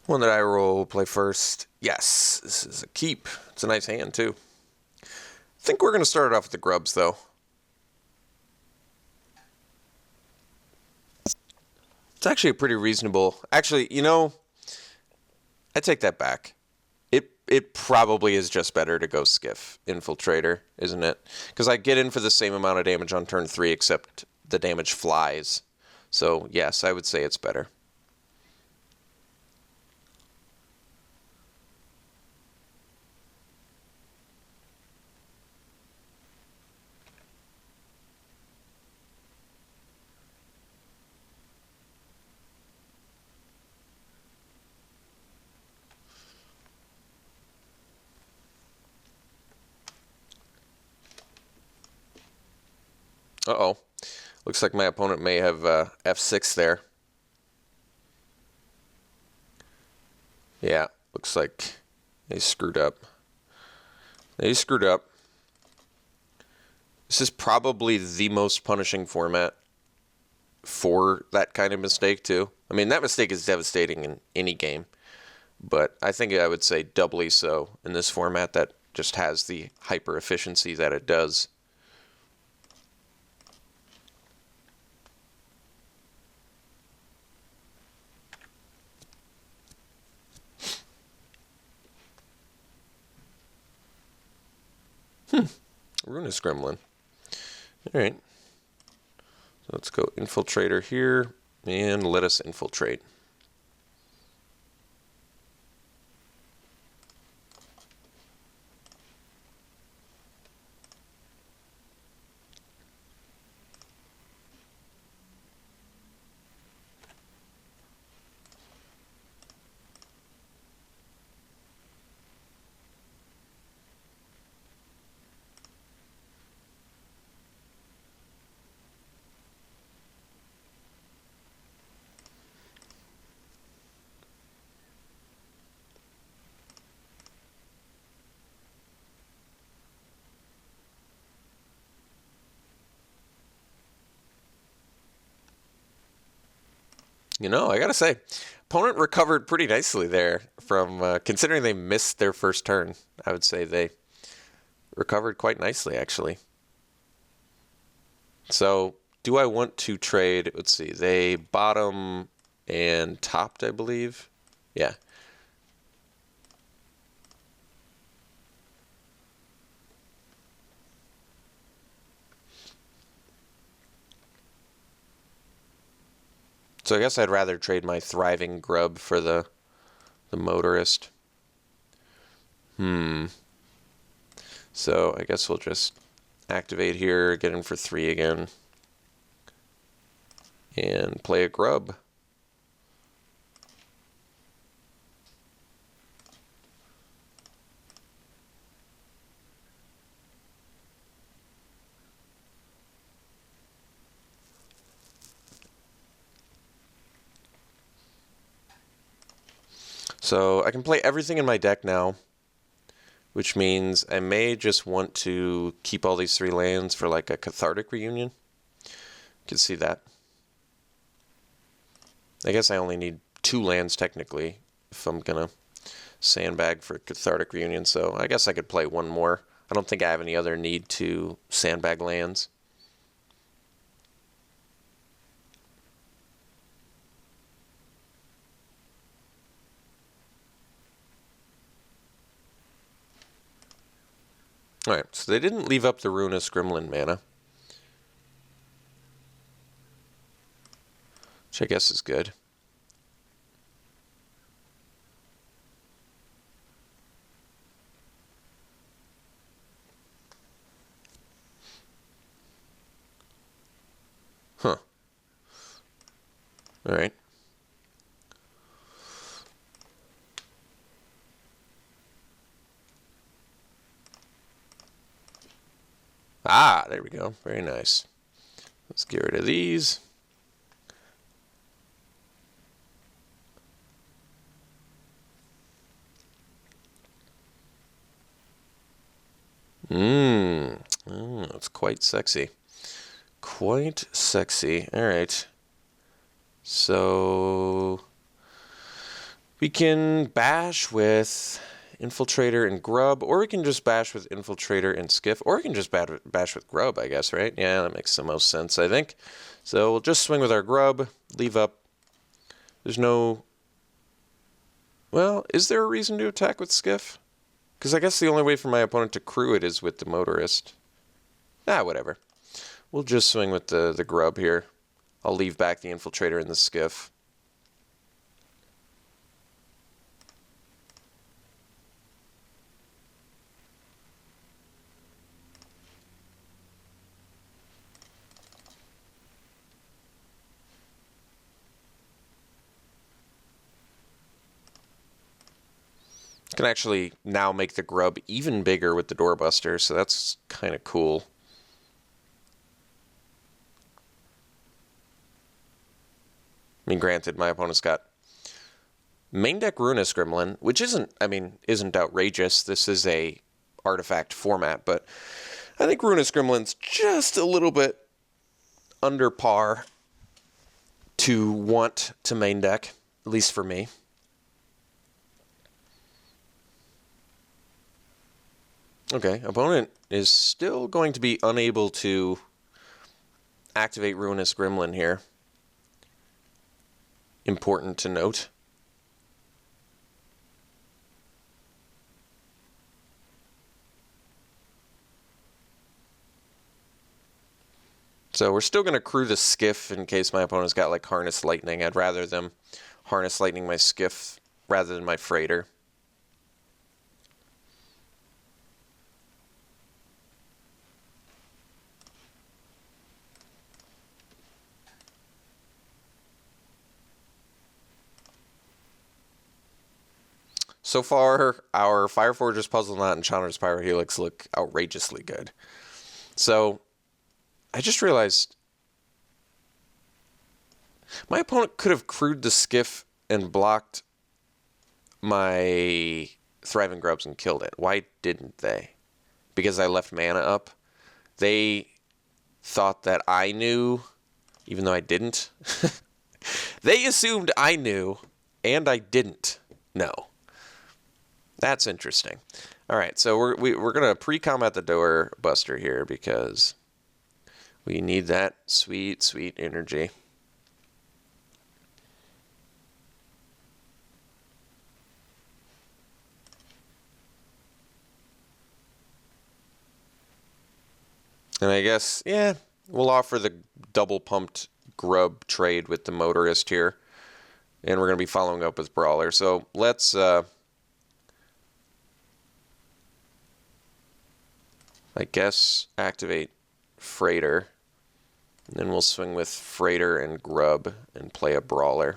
One that I roll, play first. Yes, this is a keep. It's a nice hand, too. I think we're going to start it off with the grubs, though. It's actually a pretty reasonable... Actually, you know, I take that back. It probably is just better to go Skiff Infiltrator, isn't it? Because I get in for the same amount of damage on turn 3, except the damage flies. So, yes, I would say it's better. Uh-oh. Looks like my opponent may have F6 there. Yeah, looks like they screwed up. They screwed up. This is probably the most punishing format for that kind of mistake, too. I mean, that mistake is devastating in any game. But I think I would say doubly so in this format that just has the hyper efficiency that it does. Runus Gremlin. Alright. So let's go Infiltrator here, and let us infiltrate. You know, I gotta say, opponent recovered pretty nicely there from, considering they missed their first turn. I would say they recovered quite nicely, actually. So, do I want to trade? Let's see, they bottom and topped, I believe. Yeah. So I guess I'd rather trade my thriving grub for the motorist. So I guess we'll just activate here, get in for 3 again, and play a grub. So I can play everything in my deck now, which means I may just want to keep all these 3 lands for like a cathartic reunion. You can see that. I guess I only need 2 lands technically if I'm gonna sandbag for cathartic reunion, so I guess I could play 1 more. I don't think I have any other need to sandbag lands. Alright, so they didn't leave up the Runus Gremlin mana, which I guess is good. Huh. Alright. Ah, there we go. Very nice. Let's get rid of these. It's quite sexy. Quite sexy. All right. So We can bash with Infiltrator and Grub, or we can just bash with Infiltrator and Skiff, or we can just bash with Grub, I guess, right? Yeah, that makes the most sense, I think. So we'll just swing with our Grub, leave up. There's no... Well, is there a reason to attack with Skiff? Because I guess the only way for my opponent to crew it is with the Motorist. Ah, whatever. We'll just swing with the Grub here. I'll leave back the Infiltrator and the Skiff. Can actually now make the Grub even bigger with the Doorbuster, so that's kind of cool. I mean, granted, my opponent's got main deck Ruinous Gremlin, which isn't outrageous. This is a artifact format, but I think Ruinous Gremlin's just a little bit under par to want to main deck, at least for me. Okay, opponent is still going to be unable to activate Ruinous Gremlin here. Important to note. So we're still going to crew the Skiff in case my opponent's got like Harness Lightning. I'd rather them Harness Lightning my Skiff rather than my Freighter. So far, our Fire Fortress Puzzle Knot and Chandler's Pyro Helix look outrageously good. So, I just realized my opponent could have crewed the Skiff and blocked my Thriving Grubs and killed it. Why didn't they? Because I left mana up. They thought that I knew, even though I didn't. They assumed I knew, and I didn't know. That's interesting. All right, so we're going to pre-combat the Door Buster here because we need that sweet, sweet energy. And I guess, yeah, we'll offer the double-pumped Grub trade with the Motorist here. And we're going to be following up with Brawler. So let's... I guess activate Freighter, and then we'll swing with Freighter and Grub and play a Brawler.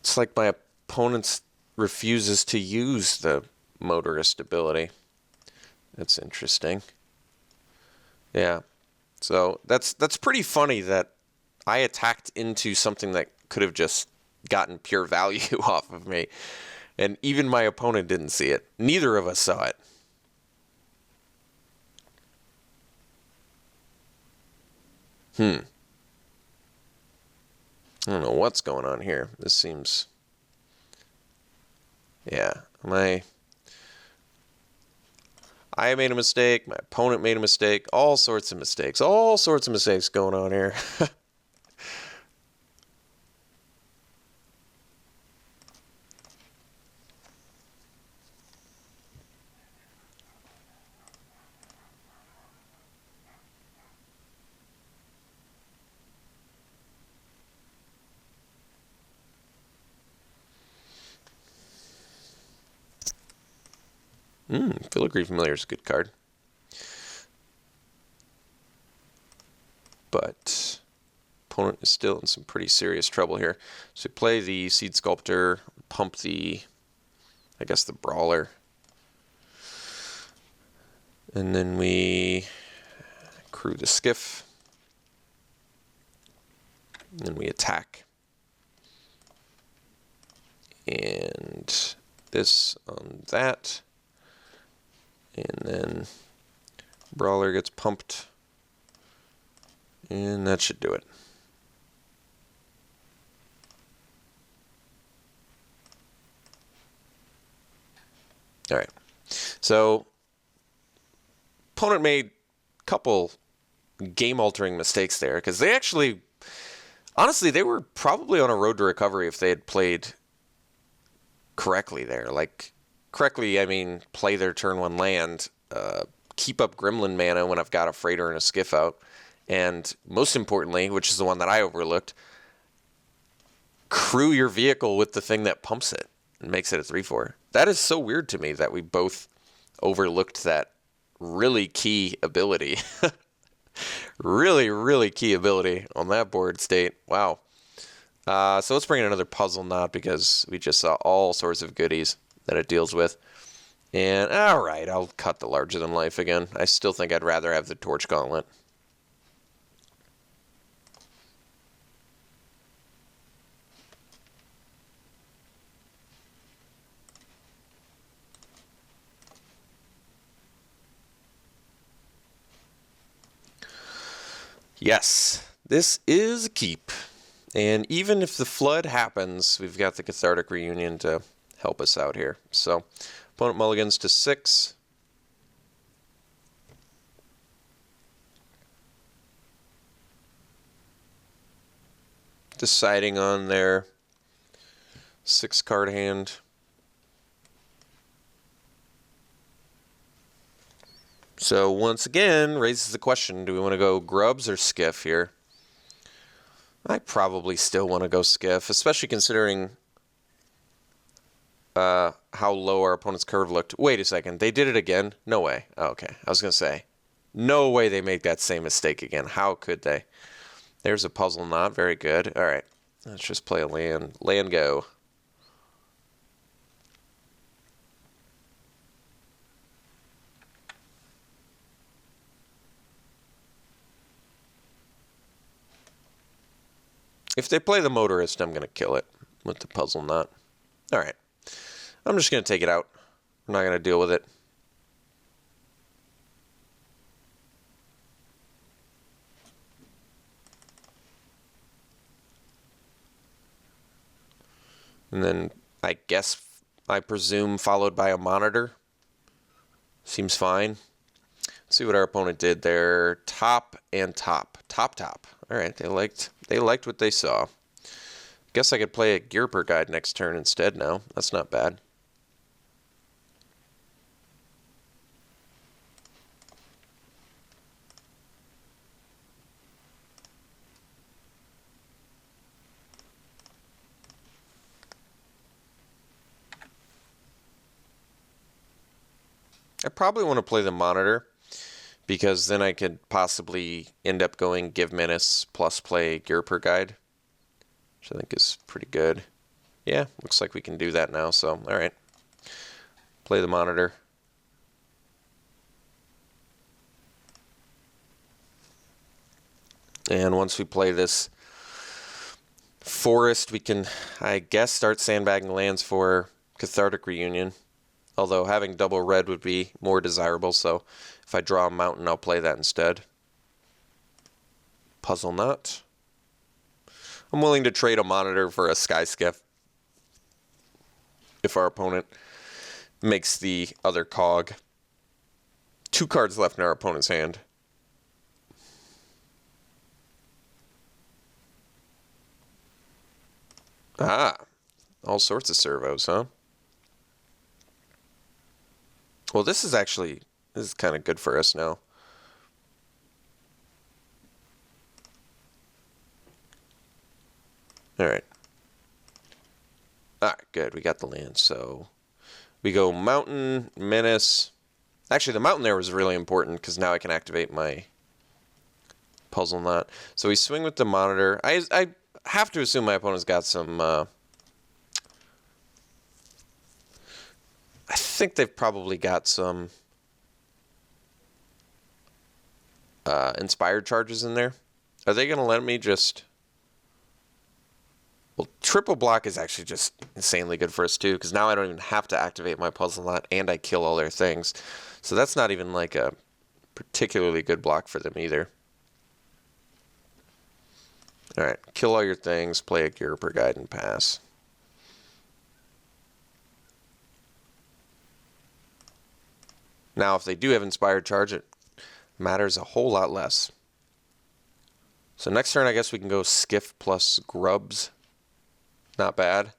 It's like my opponent refuses to use the Motorist ability. That's interesting. Yeah. So that's pretty funny that I attacked into something that could have just gotten pure value off of me. And even my opponent didn't see it. Neither of us saw it. I don't know what's going on here. This seems... Yeah. I made a mistake. My opponent made a mistake. All sorts of mistakes. All sorts of mistakes going on here. Filigree Familiar is a good card. But opponent is still in some pretty serious trouble here. So play the Seed Sculptor, pump the, I guess, the Brawler. And then we crew the skiff. And then we attack. And this on that. And then Brawler gets pumped. And that should do it. All right. So, opponent made a couple game-altering mistakes there, because they actually, honestly, they were probably on a road to recovery if they had played correctly there. Like, correctly, I mean, play their turn one land, keep up Gremlin mana when I've got a freighter and a skiff out, and most importantly, which is the one that I overlooked, crew your vehicle with the thing that pumps it and makes it a 3/4. That is so weird to me that we both overlooked that really key ability. Really, really key ability on that board state. Wow. So let's bring in another puzzle knot because we just saw all sorts of goodies that it deals with. And all right, I'll cut the larger than life again. I still think I'd rather have the torch gauntlet. Yes, this is a keep. And even if the flood happens, we've got the Cathartic Reunion to help us out here. So, opponent mulligans to 6. Deciding on their 6-card hand. So once again, raises the question, do we want to go grubs or skiff here? I probably still want to go skiff, especially considering how low our opponent's curve looked. Wait a second, they did it again? No way. Oh, okay, I was going to say, no way they make that same mistake again. How could they? There's a puzzle knot, very good. All right, let's just play a land. Land go. If they play the motorist, I'm going to kill it with the puzzle knot. All right. I'm just going to take it out. I'm not going to deal with it. And then I presume followed by a monitor. Seems fine. Let's see what our opponent did there. Top and top. Top. All right, they liked what they saw. Guess I could play a gear per guide next turn instead now. That's not bad. I probably want to play the monitor because then I could possibly end up going give menace plus play gear per guide, which I think is pretty good. Yeah, looks like we can do that now, so all right. Play the monitor. And once we play this forest, we can, I guess, start sandbagging lands for Cathartic Reunion. Although having double red would be more desirable, so if I draw a mountain, I'll play that instead. Puzzle knot. I'm willing to trade a monitor for a sky skiff if our opponent makes the other cog. 2 cards left in our opponent's hand. Ah, all sorts of servos, huh? Well, this is kind of good for us now. All right. All right, good. We got the land. So we go mountain, menace. Actually, the mountain there was really important because now I can activate my puzzle knot. So we swing with the monitor. I have to assume my opponent's got some... I think they've probably got some inspired charges in there. Are they going to let me just... Well, triple block is actually just insanely good for us too, because now I don't even have to activate my puzzle lot, and I kill all their things. So that's not even like a particularly good block for them either. Alright, kill all your things, play a gear per guide, and pass. Now, if they do have inspired charge, it matters a whole lot less. So next turn, I guess we can go Skiff plus Grubs. Not bad.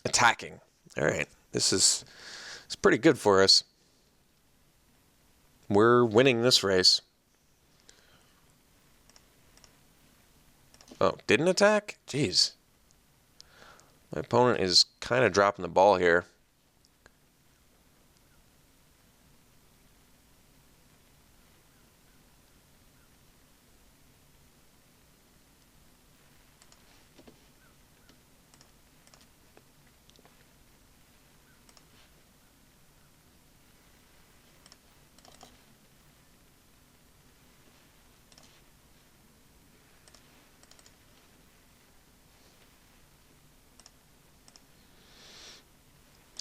Attacking. All right. It's pretty good for us. We're winning this race. Oh, didn't attack? Jeez. My opponent is kind of dropping the ball here.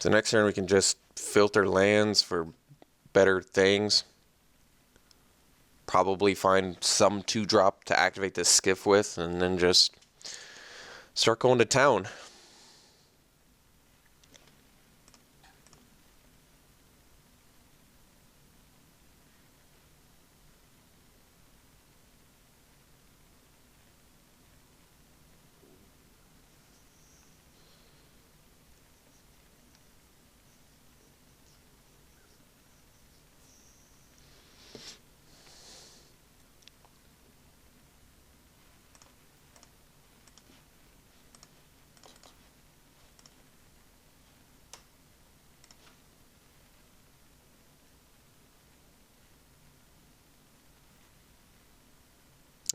So next turn we can just filter lands for better things. Probably find some 2-drop to activate this Skiff with, and then just start going to town.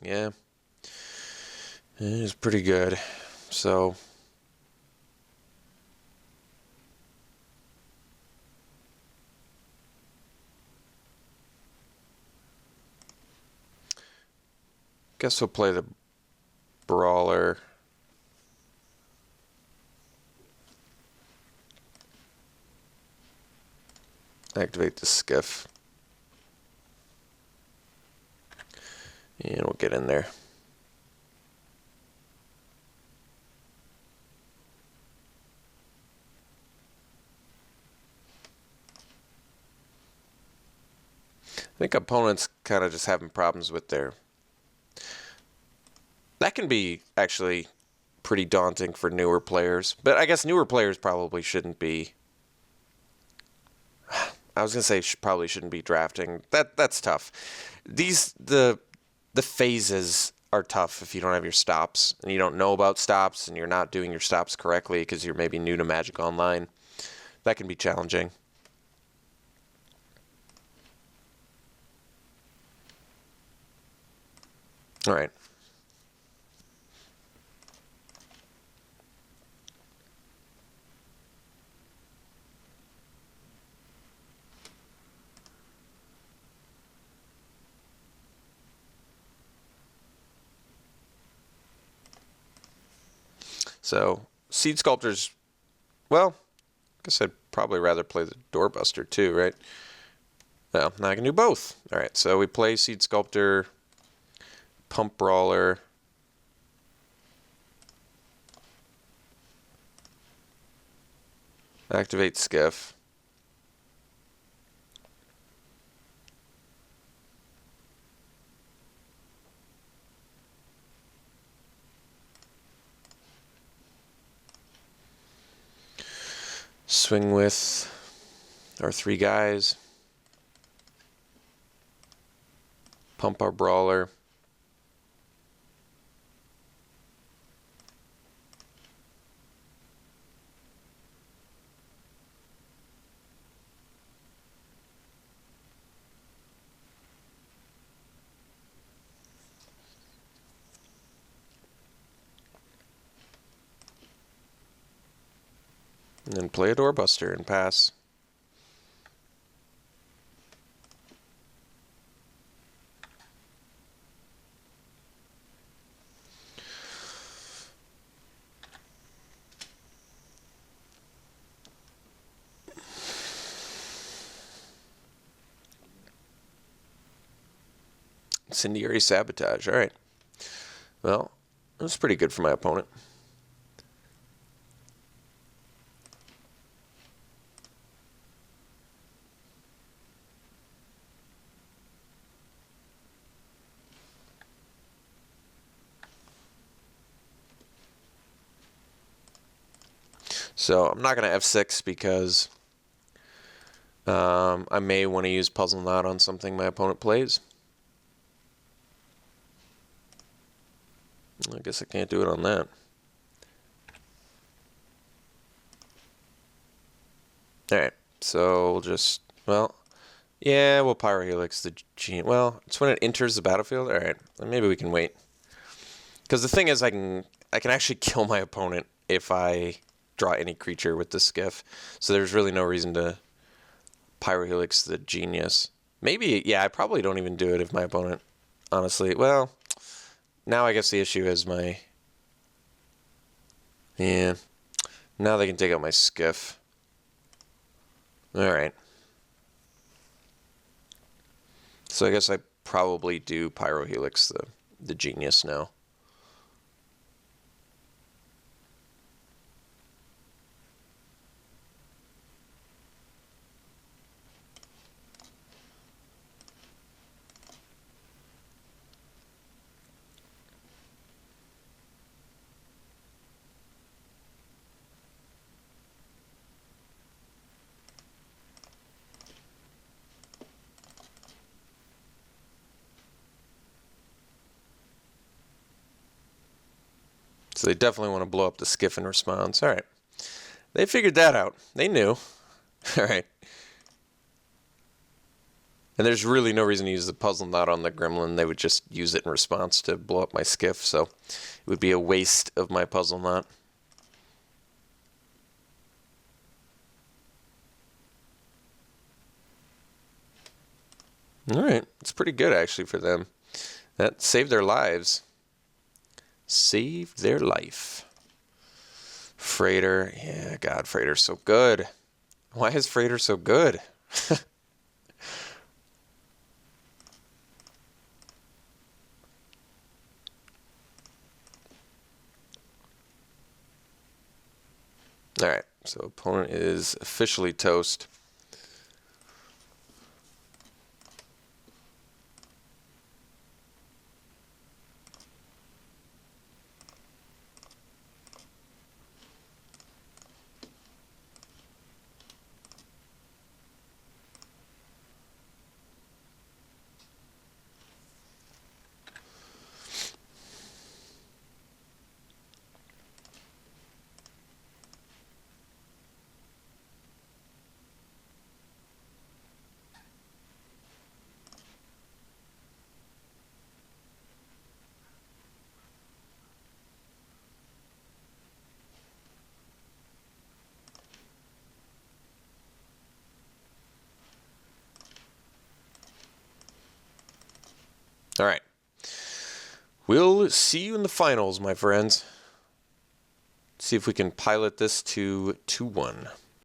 Yeah, it is pretty good. So guess we'll play the Brawler. Activate the Skiff. And we'll get in there. I think opponents kind of just having problems with their... That can be actually pretty daunting for newer players. But I guess newer players probably shouldn't be... I was going to say probably shouldn't be drafting. That's tough. The phases are tough if you don't have your stops and you don't know about stops and you're not doing your stops correctly because you're maybe new to Magic Online. That can be challenging. All right. So, Seed Sculptors, well, I guess I'd probably rather play the Doorbuster too, right? Well, now I can do both. All right, so we play Seed Sculptor, Pump Brawler, activate Skiff. Swing with our 3 guys. Pump our Brawler. And then play a doorbuster and pass. Incendiary Sabotage. All right. Well, that's pretty good for my opponent. So I'm not going to F6 because I may want to use Puzzle Knot on something my opponent plays. I guess I can't do it on that. Alright, so we'll just, well, yeah, we'll Pyrohelix the Gene. Well, it's when it enters the battlefield. Alright, maybe we can wait. Because the thing is, I can actually kill my opponent if I draw any creature with the Skiff. So there's really no reason to Pyrohelix the Genius. Maybe, yeah, I probably don't even do it if my opponent, honestly, well, now I guess the issue is my, yeah, now they can take out my Skiff. Alright. So I guess I probably do Pyrohelix the Genius now. So they definitely want to blow up the Skiff in response. All right. They figured that out. They knew. All right. And there's really no reason to use the Puzzle Knot on the Gremlin. They would just use it in response to blow up my Skiff. So it would be a waste of my Puzzle Knot. All right. It's pretty good, actually, for them. That saved their lives. Saved their life. Freighter. Yeah, God, Freighter's so good. Why is Freighter so good? All right, so opponent is officially toast. All right. We'll see you in the finals, my friends. See if we can pilot this to 2-1.